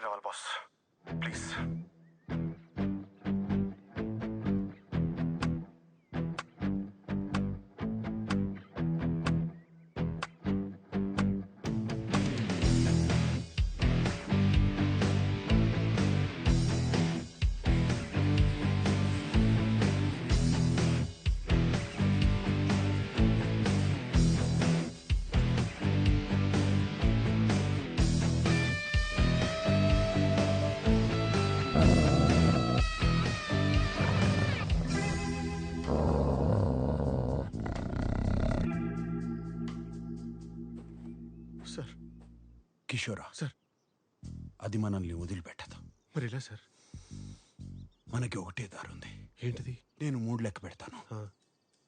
కావాలి boss, please. Sir. కిషోరా sir. అది మనల్ని వదిలిపెట్టదు. మరి ఎలా సార్? మనకి ఒకటే దారి ఉంది. ఏంటిది? నేను 3 లెక్క పెడతాను,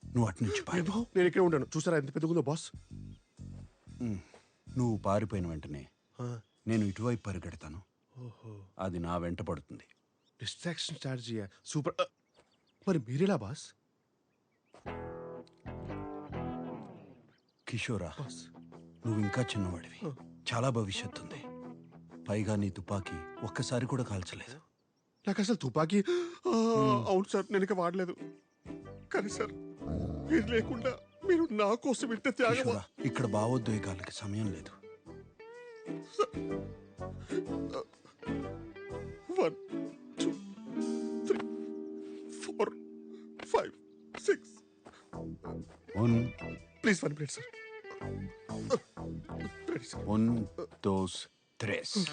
నువ్వు అటు నుంచి పారిపో. నేను ఇక్కడ ఉంటాను. చూసారా ఎంత పెద్దగుందో బాస్? నువ్వు పారిపోయిన వెంటనే నేను ఇటువైపు పరిగెడతాను. అది నా వెంట పడుతుంది. Distraction strategy super. మరి మీరెలా బాస్? కిషోరా, బాస్ నువ్వు ఇంకా చిన్నవాడివి, చాలా భవిష్యత్తు ఉంది. పైగా నీ తుపాకీ ఒక్కసారి కూడా కాల్చలేదు. నాకు అసలు తుపాకీ అవును సార్, నేను ఇక వాడలేదు. కానీ సార్, మీరు లేకుండా మీరు నా కోసం ఇంత త్యాగం. కిషోరా, ఇక్కడ భావోద్వేగాలకి సమయం లేదు. 1 2 3 4 5 6. Please 1 minute sir. 1 2 3.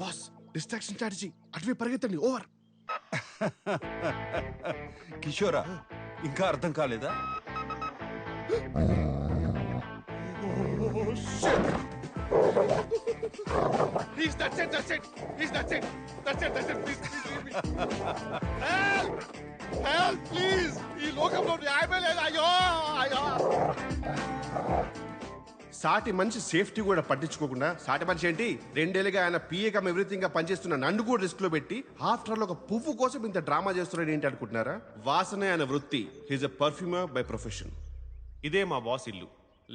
Boss, distraction strategy. అటువే పరిగెత్తండి. ఓవర్. కిషోరా, ఇంకా అర్థం కాలేదా? Please, that's it. Please, that's it. Please leave me. Help, please. ఈ లోకంలో న్యాయమే లేదు. అయ్యో. సాటి మనిషి సేఫ్టీ కూడా పట్టించుకోకుండా, సాటి మనిషి ఏంటి 2 ఏళ్ళుగా ఆయన పిఏకం ఎవ్రీథింగ్ గా పనిచేస్తున్న నన్ను కూడా రిస్క్ లో పెట్టి ఆఫ్టర్ ఒక పువ్వు కోసం ఇంత డ్రామా చేస్తున్నాడు ఏంటి అనుకుంటున్నారా? వాసనే ఆయన వృత్తి. He's a perfumer by profession. ఇదే మా బాస్ ఇల్లు.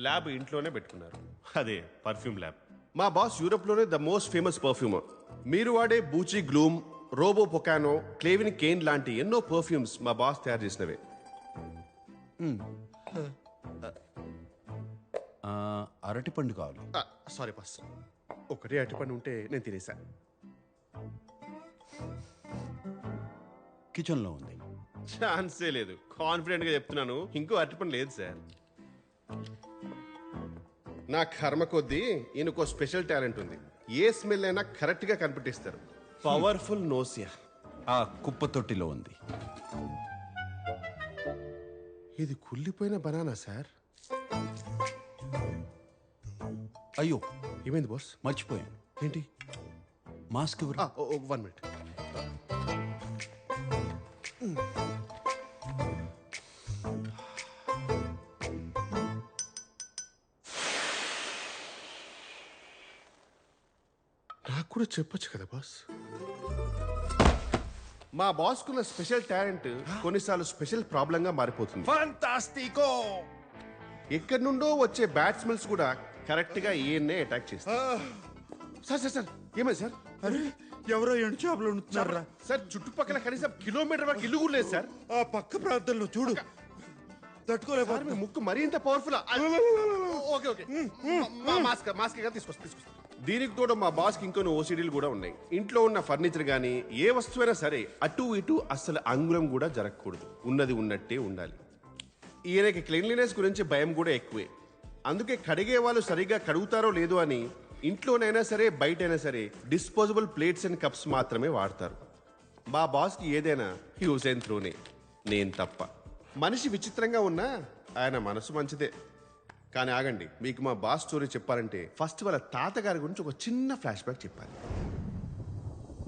ల్యాబ్ ఇంట్లోనే పెట్టుకున్నారు. అదే పర్ఫ్యూమ్ ల్యాబ్. మా బాస్ యూరోప్ లోనే ద మోస్ట్ ఫేమస్ పర్ఫ్యూమర్. మీరు వాడే బూచి గ్లూమ్, రోబో పొకానో, క్లేవిన్ కేన్ లాంటి ఎన్నో పర్ఫ్యూమ్స్ మా బాస్ తయారు చేసినవే. అరటిపండు కావాలి. సారీ బాస్, ఒకటే అరటిపండు ఉంటే నేను తినేసా. కిచెన్ లో ఉంది. ఛాన్సే లేదు. కాన్ఫిడెంట్ గా చెప్తున్నాను, ఇంకో అరటిపండు లేదు సార్. నా కర్మ కొద్దీ ఈయనకో స్పెషల్ టాలెంట్ ఉంది. ఏ స్మెల్ అయినా కరెక్ట్ గా కనిపెట్టిస్తారు. Powerful nausea. ఆ కుప్ప తొట్టిలో ఉంది. ఇది కుళ్ళిపోయిన బనానా సార్. అయ్యో, ఏమైంది బాస్? మర్చిపోయాను. ఏంటి? మాస్క్ ఎవరు? 1 minute. నాకు కూడా చెప్పొచ్చు కదా బాస్. మా బాస్ కున్న స్పెషల్ టాలెంట్ కొన్నిసార్లు స్పెషల్ ప్రాబ్లం గా మారిపోతుంది. ఫాంటాస్టికో! ఎక్కడి నుండో వచ్చే బ్యాట్ స్మెల్స్ కూడా కరెక్ట్ గా ఈయన్నే అటాక్ చేస్తారు. సార్ ఏమైంది సార్? అరే, ఎవరో ఎండు చేపలు ఉంటున్నారా సార్? చుట్టుపక్కల కనీసం కిలోమీటర్ వరకు ఇల్లు కూడా లేదు సార్. ఆ పక్క ప్రాంతంలో చూడు. తట్టుకోలేకపోతే మీ ముక్కు మరీ ఇంత పవర్ఫుల్. ఓకే. మాస్క్ తీసుకొస్తా. దీనికి తోడు మా బాస్ కి ఇంకొన్ని ఓసిడీలు కూడా ఉన్నాయి. ఇంట్లో ఉన్న ఫర్నిచర్ గానీ ఏ వస్తువైనా సరే అటు ఇటు అస్సలు అంగుళం కూడా జరగకూడదు. ఉన్నది ఉన్నట్టే ఉండాలి. ఈయనకి క్లీన్లీనెస్ గురించి భయం కూడా ఎక్కువే. అందుకే కడిగే వాళ్ళు సరిగా కడుగుతారో లేదో అని ఇంట్లోనైనా సరే బయటైనా సరే డిస్పోజబుల్ ప్లేట్స్ అండ్ కప్స్ మాత్రమే వాడతారు. మా బాస్కి ఏదైనా యూజ్ అండ్ త్రోనే, నేను తప్ప. మనిషి విచిత్రంగా ఉన్నా ఆయన మనసు మంచిదే. కానీ ఆగండి, మీకు మా బాస్ స్టోరీ చెప్పాలంటే ఫస్ట్ వాళ్ళ తాతగారి గురించి ఒక చిన్న ఫ్లాష్ బ్యాక్ చెప్పాలి.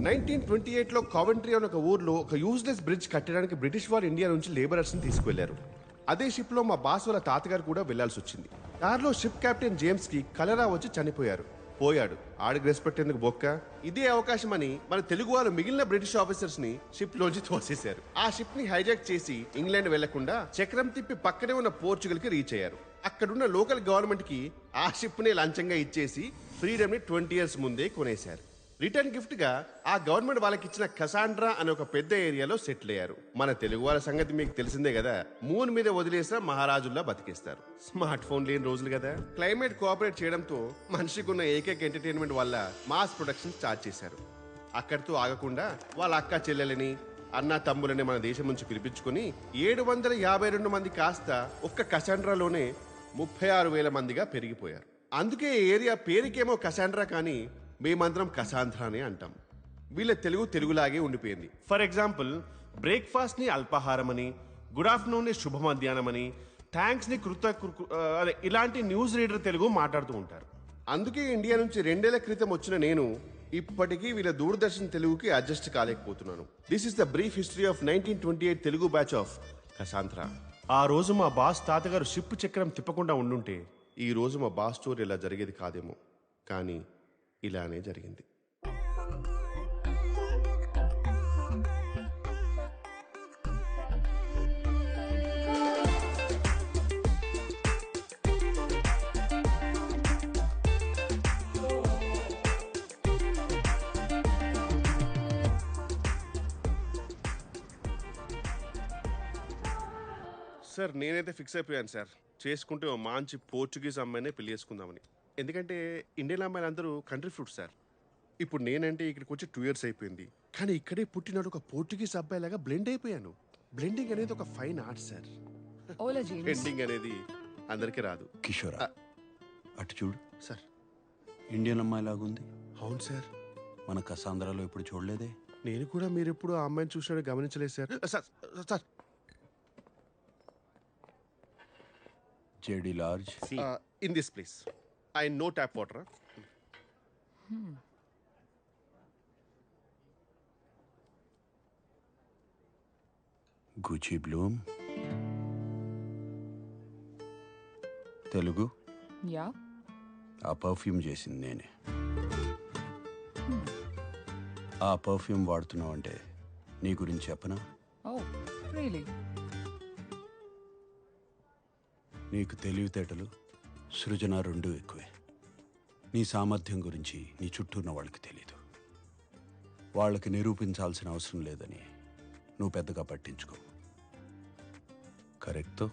1928లో కావెంట్రీ అనే ఒక ఊర్లో ఒక యూజ్లెస్ బ్రిడ్జ్ కట్టడానికి బ్రిటిష్ వారు ఇండియా నుంచి లేబరర్స్ ని తీసుకువెళ్లారు. అదే షిప్ లో మా బాస్ వాళ్ళ తాతగారు కూడా వెళ్లాల్సి వచ్చింది. దారిలో షిప్ కెప్టెన్ జేమ్స్ కి కలరా వచ్చి పోయాడు. ఆడికి రెస్పెక్ట్ ఎందుకు బొక్క. ఇదే అవకాశం అని మన తెలుగు వాళ్ళు మిగిలిన బ్రిటిష్ ఆఫీసర్స్ ని షిప్ లోంచి తోసేశారు. ఆ షిప్ ని హైజాక్ చేసి ఇంగ్లాండ్ వెళ్లకుండా చక్రం తిప్పి పక్కనే ఉన్న పోర్చుగల్ కి రీచ్ అయ్యారు. అక్కడున్న లోకల్ గవర్నమెంట్కి ఆ షిప్ని లంచంగా ఇచ్చేసి ఫ్రీడమ్ని 20 years ముందే కొనేశారు. రిటర్న్ గిఫ్ట్గా ఆ గవర్నమెంట్ వాళ్ళకి ఇచ్చిన కసాండ్రా అనే ఒక పెద్ద ఏరియాలో సెటిల్ అయ్యారు. మన తెలుగు వాళ్ళ సంగతి మీకు తెలిసిందే కదా, మూన్ మీద వదిలేసిన మహారాజుల్లా బతికేస్తారు. స్మార్ట్ ఫోన్ లేని రోజులు కదా. క్లైమేట్ కోఆపరేట్ చేయడంతో మనిషికి ఉన్న ఏకైక ఎంటర్టైన్మెంట్ వల్ల మాస్ ప్రొడక్షన్ స్టార్ట్ చేశారు. అక్కడితో ఆగకుండా వాళ్ళ అక్క చెల్లెలని అన్న తమ్ములని మన దేశం నుంచి పిలిపించుకుని 752 మంది కాస్త ఒక్క కసాండ్రాలోనే 36,000 మందిగా పెరిగిపోయారు. అందుకే ఈ ఏరియా పేరుకేమో కసాండ్రా కానీ మేమందరం కసాంధ్రానే అంటాం. వీళ్ళ తెలుగులాగే ఉండిపోయింది. ఫర్ ఎగ్జాంపుల్, బ్రేక్ఫాస్ట్ ని అల్పాహారం అని, గుడ్ ఆఫ్టర్నూన్ ని శుభ మధ్యాహ్నం అని, థ్యాంక్స్ ని ఇలాంటి న్యూస్ రీడర్ తెలుగు మాట్లాడుతూ ఉంటారు. అందుకే ఇండియా నుంచి 2 ఏళ్ల క్రితం వచ్చిన నేను ఇప్పటికీ వీళ్ళ దూరదర్శన్ తెలుగుకి అడ్జస్ట్ కాలేకపోతున్నాను. This is the brief history of 1928 Telugu batch of Cassandra. ఆ రోజు మా బాస్ తాతగారు షిప్ చక్రం తిప్పకుండా ఉండుంటే ఈ రోజు మా బాస్ స్టోరీ ఇలా జరిగేది కాదేమో, కానీ ఇలానే జరిగింది. సార్ నేనైతే ఫిక్స్ అయిపోయాను సార్, చేసుకుంటే ఓ మంచి పోర్చుగీస్ అమ్మాయినే పెళ్లి చేసుకుందామని. ఎందుకంటే ఇండియన్ అమ్మాయిలు అందరూ కంట్రీ ఫ్రూట్ సార్. ఇప్పుడు నేనంటే ఇక్కడికి వచ్చి 2 years అయిపోయింది, కానీ ఇక్కడే పుట్టినాడు ఒక పోర్చుగీస్ అబ్బాయిలాగా బ్లెండ్ అయిపోయాను. బ్లెండింగ్ అనేది ఒక ఫైన్ ఆర్ట్ సార్. బ్లెండింగ్ అనేది అందరికీ రాదు. కిషోరా, అటు చూడు సార్. ఇండియన్ అమ్మాయి లాగుంది. అవును సార్. మన కసాంధ్రాలో ఎప్పుడు చూడలేదే. నేను కూడా మీరు ఎప్పుడు ఆ అమ్మాయిని చూసినాడో గమనించలేదు sir. Sir sir JD large in this place I know tap water. Gucci Bloom Telugu. Yeah, ఆ పర్ఫ్యూమ్ చేసింది నేనే. ఆ పర్ఫ్యూమ్ వాడుతున్నావు అంటే నీ గురించి చెప్పనా? Oh really? నీకు తెలివితేటలు, సృజన రెండూ ఎక్కువే. నీ సామర్థ్యం గురించి నీ చుట్టూ ఉన్న వాళ్ళకి తెలీదు. వాళ్ళకి నిరూపించాల్సిన అవసరం లేదని నువ్వు పెద్దగా పట్టించుకో. కరెక్టో?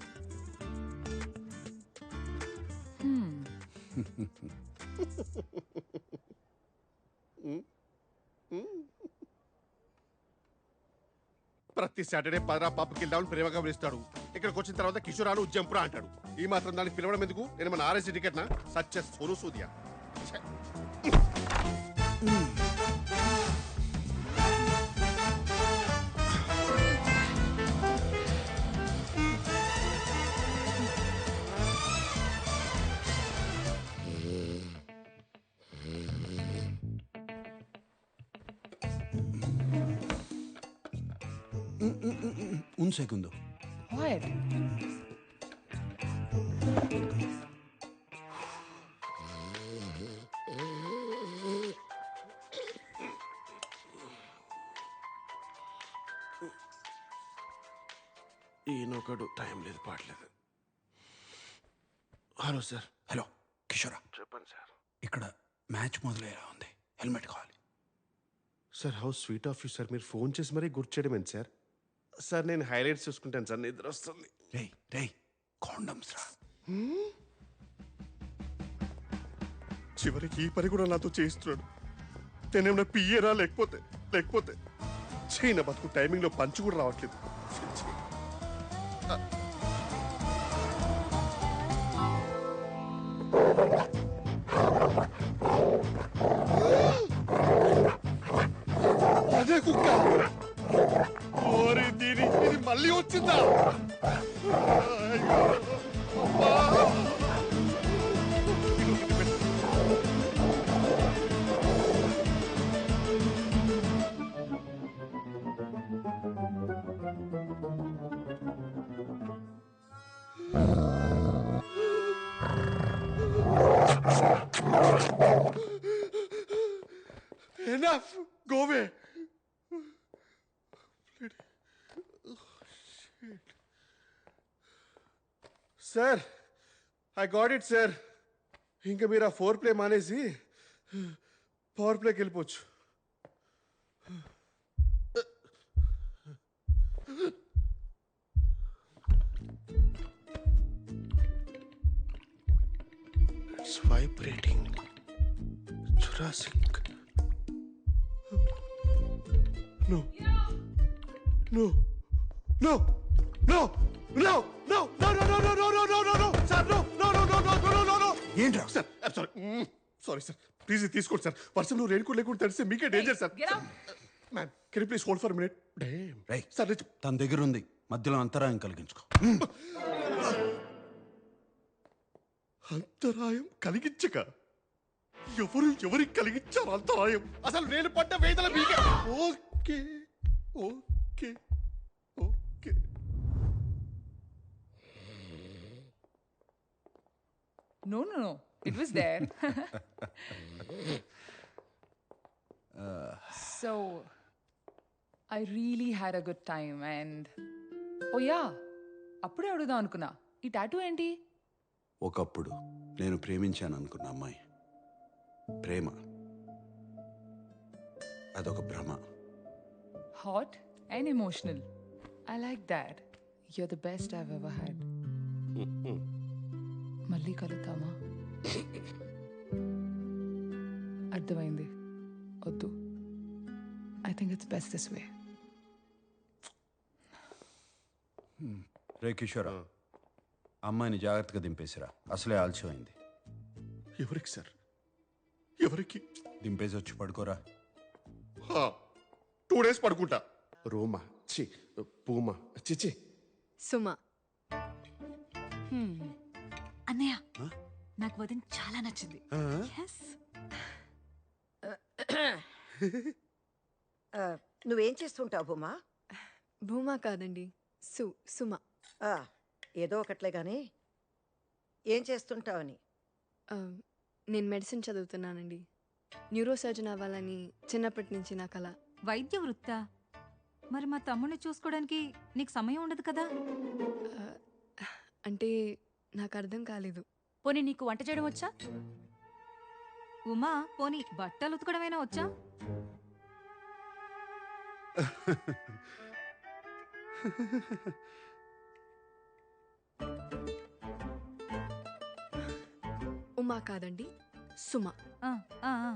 ప్రతి సాటర్డే పదరా పబ్కి వెళ్దామని ప్రేమగా పిలుస్తాడు. ఇక్కడికి వచ్చిన తర్వాత కిషోరాలు ఉజ్జంపురా అంటాడు. ఈ మాత్రం దానికి పిలవడం ఎందుకు? నేను మన ఆర్ఎస్సీ టికెట్ నా సచ్చ సోను సూదియా. Un segundo. What? ఈయనొకడు టైం లేదు, పాడలేదు. Hello sir. హలో కిషోరా, చెప్పండి సార్. ఇక్కడ మ్యాచ్ మొదలయ్యేలా ఉంది, హెల్మెట్ కావాలి. Sir how sweet of you sir, మీరు ఫోన్ చేసి మరీ గుర్తు చేయడం ఏంటి సార్? సార్ నేను హైలైట్స్ చూసుకుంటాను సార్, నిద్ర వస్తుంది. రేయ్ రేయ్, కాండమ్స్ రా. చివరికి ఈ పని కూడా నాతో చేయిస్తున్నాడు. నేనేమన్నా పియ్యరా లేకపోతే చైనా బతుకు టైమింగ్లో పంచి కూడా రావట్లేదు. అదే కుక్క. ఓరి దీని ఇది మళ్ళీ వచ్చిందా? Enough! Go away! Sir I got it sir. ఇంకా మీరు ఆ 4 ప్లే మానేసి పవర్ ప్లేకి వెళ్ళిపోవచ్చు. It's vibrating. Jurassic. No. No. No. No. No. No. No. No. No. No. No. No. No. No. Sir, no. No. No. No. No. No. No. No. ఏంట్రా Sir, I'm sorry. Sorry, sir. Please తీసుకోండి sir. వర్షం నువ్వు raincoat లేకుండా తడిస్తే మీకే danger sir. Get out. Ma'am can you please hold for minute? Damn. రేయ్. Sir తన దగ్గర ఉంది, మధ్యలో అంతరాయం కలిగించుకో. అంతరాయం కలిగించక ఎవరికి కలిగించారు అంతరాయం? అసలు నేను పడ్డ వేదన మీకే. Okay okay okay. No, no, no. It was there. So, I really had a good time and... Oh yeah, అప్పుడే అడుగుదాం అనుకున్నా, ఈ టాటూ ఏంటి? ఒకప్పుడు నేను ప్రేమించాను అనుకున్న అమ్మాయి ప్రేమ అదొక భ్రమ. Hot and emotional. I like that. You're the best I've ever had. మళ్ళీ కలుద్దామా? అర్థమైంది, వద్దు. I think it's best this way. రే కిషోరా, అమ్మాయిని జాగ్రత్తగా దింపేసిరా, అసలే ఆలస్యమైంది. ఎవరికి సార్? ఎవరికి? దింపేసి వచ్చి పడుకోరా. 2 days పడుకుంటా. రోమా చి పూమా చిచి సుమ. అన్నయ్య, నాకు వదిన చాలా నచ్చింది. Yes. నువ్వేం చేస్తుంటావు భూమా? భూమా కాదండి, సుమ. ఆ, ఏదో ఒకట్లే గాని ఏం చేస్తుంటావని. నేను మెడిసిన్ చదువుతున్నానండి. న్యూరో సర్జన్ అవ్వాలని చిన్నప్పటి నుంచి నా కల. వైద్య వృత్తా? మరి మా తమ్ముడిని చూసుకోవడానికి నీకు సమయం ఉండదు కదా? అంటే నాకు అర్థం కాలేదు. పోనీ నీకు వంట చేయడం వచ్చా? ఉమా, పోనీ బట్టలు ఉతకడమైనా వచ్చా? ఉమా కాదండి, సుమ. ఆ, ఆ, ఆ.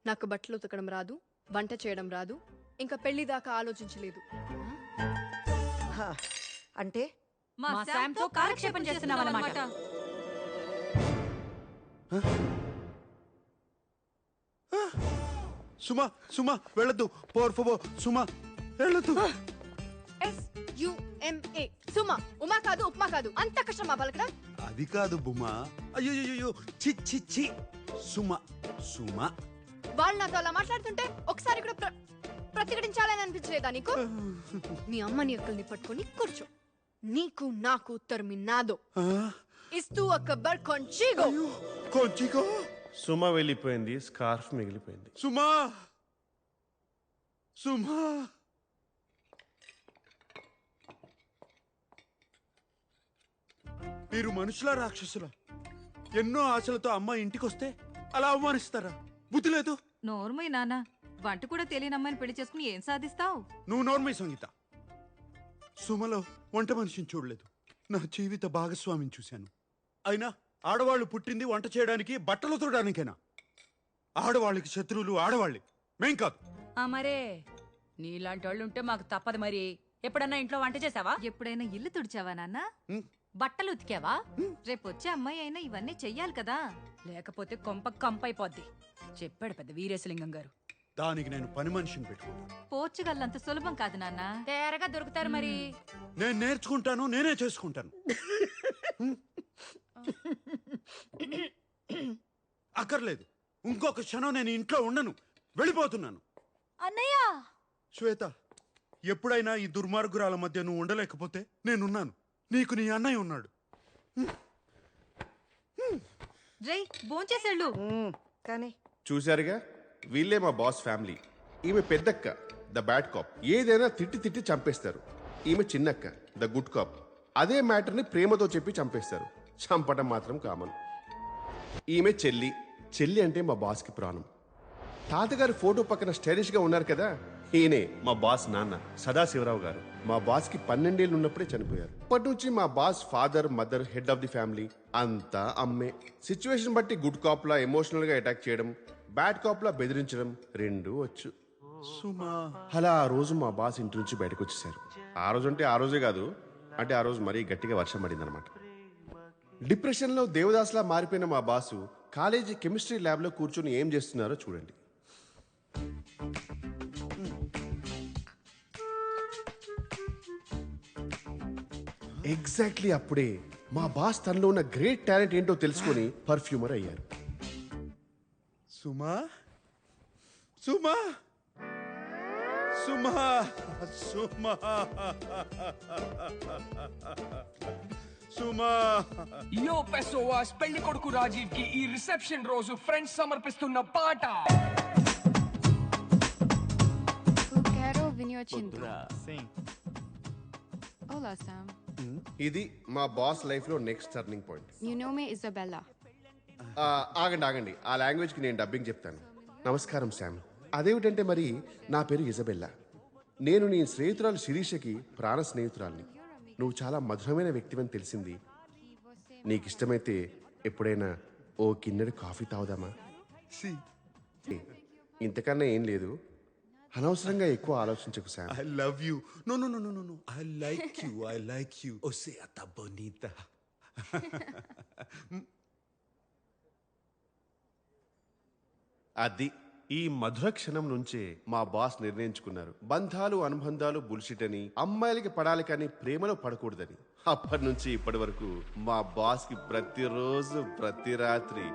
నాకు బట్టలు ఉతకడం రాదు, వంట చేయడం రాదు, ఇంకా పెళ్లి దాకా ఆలోచించలేదు. హా, అంటే మా శామ్తో కాలక్షేపం చేస్తున్నావన్నమాట. సుమా సుమా వెళ్ళొద్దు, పోర్ ఫోబో సుమా వెళ్ళొద్దు. SUMA. సుమ. ఉమా కాదు, ఉప్మా కాదు. అంత కష్టమా పలకడం? అది కాదు బుమా. అయ్యో చి చి చి. సుమా సుమా. వాళ్ళు నాతో అలా మాట్లాడుతుంటే ఒకసారి కూడా ప్రతిఘటించాలని అనిపించలేదా నీకు? మీ అమ్మని అక్కల్ని పట్టుకొని కూర్చో. నీకు నాకు ఉత్తరమి నాదో. ఇస్తూ అక్బర్ కొంచిగో. కొంచిగో. సుమ వెళ్ళిపోయింది, స్కార్ఫ్ మిగిలిపోయింది. సుమా సుమా. మీరు మనుషులా రాక్షసులా? ఎన్నో ఆశలతో అమ్మాయి ఇంటికొస్తే అలా అవమానిస్తారా? బుద్ధి లేదు. నోర్మై నాన్న, వంట కూడా తెలియని అమ్మాయిని పెళ్లి చేసుకుని ఏం సాధిస్తావు? నువ్వు నోర్మై సంగీత. సుమలో వంట మనిషిని చూడలేదు, నా జీవిత భాగస్వామిని చూశాను. అయినా ఆడవాళ్ళు పుట్టింది వంట చేయడానికి, బట్టలు తోడడానికేనా? ఆడవాళ్ళకి శత్రువులు ఆడవాళ్ళే, మేం కాదు. మరే నీలాంటి వాళ్ళు ఉంటే మాకు తప్పదు. మరి ఎప్పుడన్నా ఇంట్లో వంట చేసావా? ఎప్పుడైనా ఇల్లు తుడిచావా నాన్న? బట్టలు ఉతికావా? రేపు వచ్చే అమ్మాయి అయినా ఇవన్నీ చెయ్యాలి కదా. లేకపోతే కొంప కంపైపోద్ది. చెప్పాడు పెద్ద వీరేశలింగం గారు. దానికి నేను పని మనిషిని పెట్టుకున్నాను. పోర్చుగల్ అంత సులభం కాదు నాన్న. తేరగా దొరుకుతారు మరి. నేను నేర్చుకుంటాను, నేనే చేసుకుంటాను. అక్కర్లేదు, ఇంకొక క్షణం నేను ఇంట్లో ఉండను, వెళ్ళిపోతున్నాను. అన్నయ్య! శ్వేత, ఎప్పుడైనా ఈ దుర్మార్గురాల మధ్య నువ్వు ఉండలేకపోతే నేనున్నాను. నీకు నీ అన్నయ్య ఉన్నాడు. రై, భోంచేసేళ్ళు. కానీ చూశారుగా, వీళ్ళే మా బాస్ ఫ్యామిలీ. ఈమె పెద్దక్క, ద బ్యాడ్ కాప్. ఏదైనా తిట్టి తిట్టి చంపేస్తారు. ఈమె చిన్నక్క, ద గుడ్ కాప్. అదే మ్యాటర్ని ప్రేమతో చెప్పి చంపేస్తారు. చంపటం మాత్రం కామన్. ఈమె చెల్లి. చెల్లి అంటే మా బాస్కి ప్రాణం. తాతగారి ఫోటో పక్కన స్టైలిష్గా ఉన్నారు కదా, ఈయనే మా బాస్ నాన్న సదాశివరావు గారు. మా బాస్కి 12 ఏళ్ళు ఉన్నప్పుడే చనిపోయారు. అప్పటి నుంచి మా boss father, mother, head of the family అంతా అమ్మే. సిచ్యువేషన్ బట్టి గుడ్ కాప్లా ఎమోషనల్గా అటాక్ చేయడం, బ్యాడ్ కాప్లా బెదిరించడం రెండూ వచ్చు. సుమా అలా ఆ రోజు మా బాస్ ఇంటి నుంచి బయటకు వచ్చేసారు. ఆ రోజు అంటే ఆ రోజే కాదు, అంటే ఆ రోజు మరీ గట్టిగా వర్షం పడింది అనమాట. డిప్రెషన్లో దేవదాస్లా మారిపోయిన మా బాసు కాలేజీ కెమిస్ట్రీ ల్యాబ్లో కూర్చొని ఏం చేస్తున్నారో చూడండి. ఎగ్జాక్ట్లీ అప్పుడే మా బాస్ తనలో ఉన్న గ్రేట్ టాలెంట్ ఏంటో తెలుసుకొని పర్ఫ్యూమర్ అయ్యారు. సుమా సుమా సుమా సుమా సుమా యో పెసోవాస్ పెళ్లి కొడుకు రాజీవ్ కి ఈ రిసెప్షన్ రోజు ఫ్రెండ్స్ సమర్పిస్తున్న పాట. Quero vinho tinto. Olá, Sam. ఇది మా బాస్ లైఫ్ లో next turning point. You know me, Isabella. ఆగండి, ఆ లాంగ్వేజ్ కి నేను డబ్బింగ్ చెప్తాను. నమస్కారం శామ్. అదేమిటంటే మరి నా పేరు ఇజబెల్లా. నేను నీ స్నేహితురాలు శిరీషకి ప్రాణ స్నేహితురాల్ని. నువ్వు చాలా మధురమైన వ్యక్తివని తెలిసింది. నీకు ఇష్టమైతే ఎప్పుడైనా ఓ కిన్నెడు కాఫీ తాగుదామా? ఇంతకన్నా ఏం లేదు. అనవసరంగా ఎక్కువ ఆలోచించకు Sam. I love you. No. I like you. O sea, tan bonita. అది ఈ మధుర క్షణం నుంచే మా బాస్ నిర్ణయించుకున్నారు, బంధాలు అనుబంధాలు బుల్షిట్ అని, అమ్మాయిలకి పడాలి కానీ ప్రేమలో పడకూడదని. అప్పటి నుంచి ఇప్పటి వరకు మా బాస్ కి ప్రతిరోజు ప్రతి రాత్రి